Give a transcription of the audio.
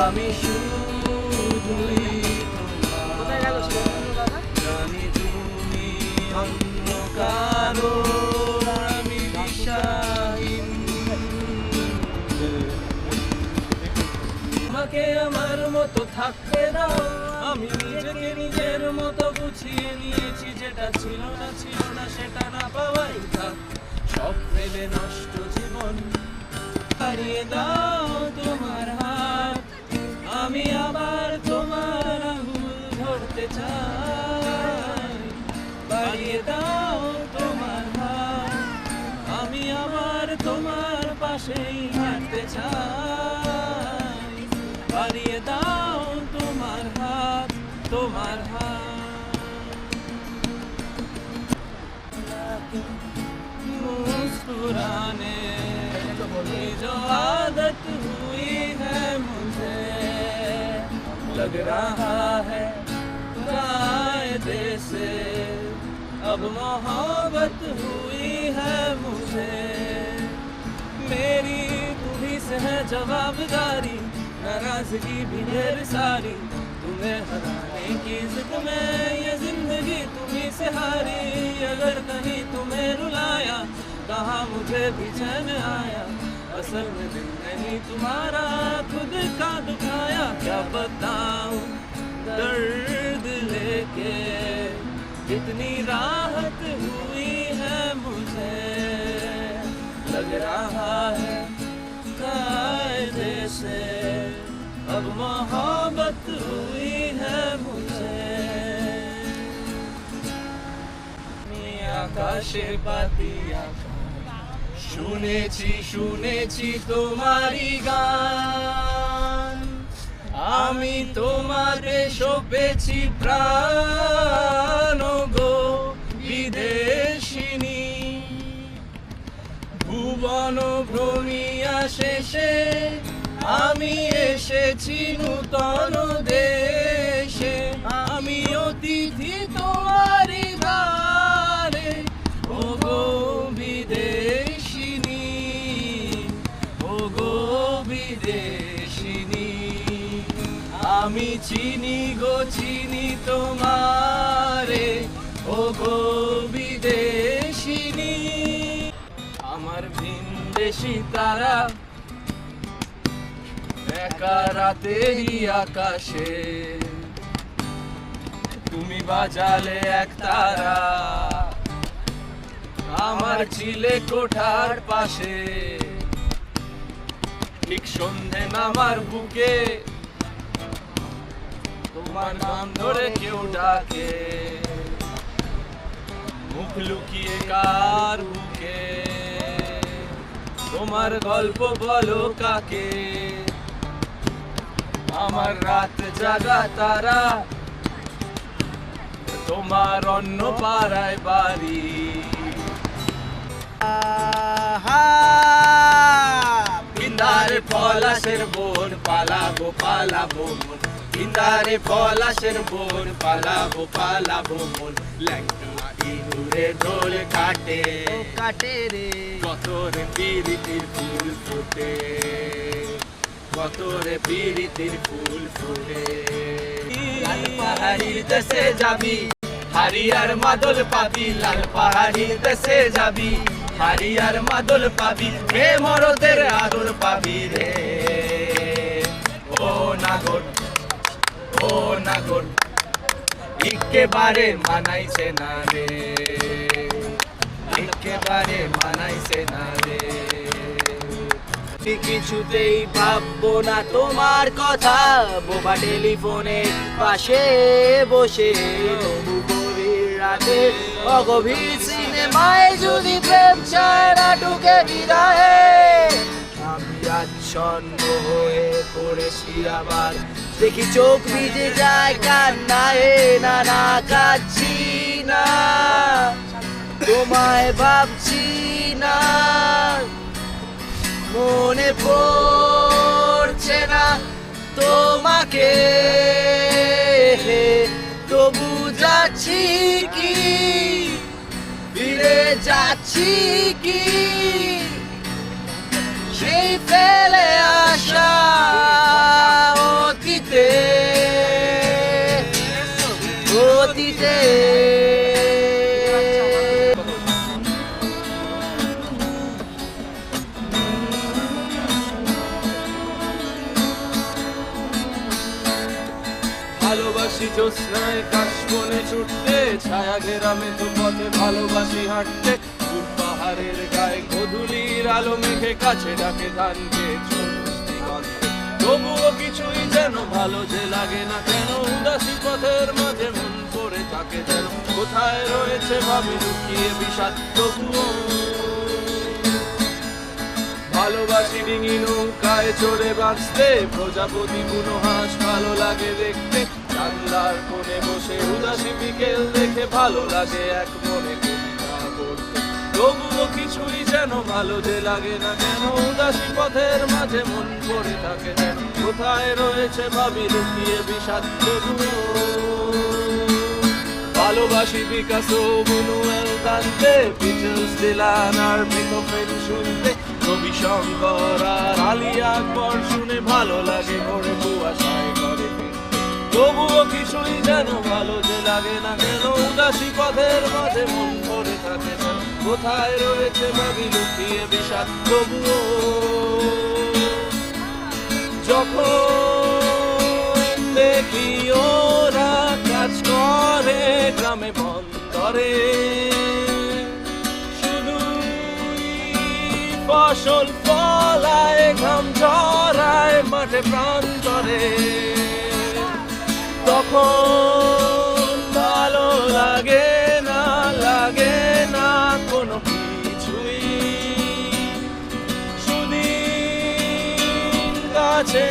আমি শুধুই তোমার, জানি তুমি অন্য কারো, আমি দিশাহীন। আমাকে আমার মতো থাকতে দাও, আমি নিজেকে নিজের মতো গুছিয়ে নিয়েছি। যেটা ছিল না সেটা না পাওয়াই থাক, সব ফেলে নষ্ট জীবন। হারিয়ে দাও তোমার হাত, আমি আবার তোমার আঙুল ধরতে চাই। বাড়িয়ে দাও তোমার হাত, আমি আবার তোমার পাশেই হাঁটতে চাই। বাড়িয়ে দাও তোমার হাত, তোমার হাত। मुस्कुराने की जो आदत हुई है मुझे, लग रहा है कायदे से अब मोहब्बत हुई है मुझे। मेरी तुम्हीं से है जवाबदारी, नाराजगी भी ढेर सारी। तुम्हें हराने की जिद में ये जिंदगी तुम्हीं से हारी। अगर कहीं तुम्हें रुलाया, कहा मुझे भी चैन आया, असल में दिल नहीं तुम्हारा खुद का दुखाया। क्या बताऊं दर्द लेके कितनी राहत हुई है मुझे, लग रहा है कायदे से अब मोहब्बत हुई है मुझे। आकाशे पातिया শুনেছি শুনেছি তোমারই গান, আমি তোমারে সপেছি প্রাণ গো বিদেশিনী। ভুবন ভ্রমিয়া শেষে আমি এসেছি নূতন দেশে। আমি অতিথি তোমারই ঘরে, ও গো বিদেশিনী, ও গো বিদেশিনী। আমি চিনি গো চিনি তোমারে, ও গো বিদেশিনী। আমার ভিনদেশী তারা একা রাতেরই আকাশে, তুমি বাজালে এক তারা আমার চিলে কোঠার পাশে। ঠিক সন্ধে নামার বুকে তোমার নাম ধরে কেউ ডাকে, মুখ লুকিয়ে কার বুকে তোমার গল্প বলো কাকে। আমার রাত জাগা তারা তোমার অন্য পাড়ায় বাড়ি। ইন্দারে পলাশের বোন পালাবো পালাবো মন, ইন্দারে পলাশের বোন পালাবো পালাবো মন। ল্যাংটা ইঁদুরে ঢোল কাটে কাটে রে, কত রে পিরিতির ফুল ফুটে, কত রে পিরিতির ফুল ফুটে। লাল পাহাড়ির দেশে যাবি হারিয়ার মাদল পাবি, লাল পাহাড়ির দেশে যাবি হারিয়ার মাদল পাবি। হে মরদের আদর পাবি রে, ও নাগর ও নাগর একেবারে মানাইছে না রে, একেবারে মানাইছে না রে। কিছুতেই ভাববো না তোমার কথা, বোবা টেলিফোনের পাশে বসে তবু গভীর রাতে অগভীর সিনেমায় যদি প্রেম চায় না ঢুকে বিদায়ে। আমি আচ্ছন্ন হয়ে পড়েছি আবার, দেখি চোখ ভিজে যায় কান্নায়। না না কাঁদছি না, তোমায় ভাবছি না, মনে পড়ছে না তোমাকে। তবু যাচ্ছি কি ফিরে যাচ্ছি কি সেই ফেলে আসা অতীতে অতীতে ভালোবাসি জ্যোৎস্নায় কাশবনে ছুটতে, ছায়া ঘেরা মেথু পথে ভালোবাসি হাঁটতে, দূর পাহাড়ের গায়ে গোধূলির আলো মেঘে কাছে ডাকে ধানকে দিগন্তে। তবুও কিছুই যেন ভালো যে লাগে না কেন, উদাসী পথের মাঝে মন পড়ে থাকে যেন, কোথায় রয়েছে ভাবি লুকিয়ে বিষাদ তবুও। ভালোবাসি ডিঙি নৌকায় চড়ে বাঁচতে, প্রজাপতি বুনো হাঁস ভালো লাগে দেখতে, জানলার কোণে বসে উদাসী বিকেল দেখে ভালো লাগে এক মনে কবিতা পড়তে। তবুও কিছুই যেন ভালো যে লাগে না কেন, উদাসী পথের মাঝে মন পড়ে থাকে যেন, কোথায় রয়েছে ভাবি লুকিয়ে বিষাদ তবুও। ভালোবাসি পিকাসো বুনুয়েল দান্তে, বিটলস ডিলান আর বেথোভেন শুনতে, রবি শঙ্কর আর আলী আকবর শুনে ভালো লাগে ভোরে কুয়াশায় ঘরে ফিরতে। তবুও কিছুই যেন ভালো যে লাগে না কেন, উদাসী পথের মাঝে মন ভরে থাকে যেন, কোথায় রয়েছে ভাবি লুকিয়ে বিষাদ তবুও। যখন দেখি ওরা কাজ করে গ্রামে বন্দরে, ফসল ফলায় ঘাম ঝরায় মাঠে প্রান্তরে, তখন ভালো লাগে না কোনো কিছুই, সুদিন গাছে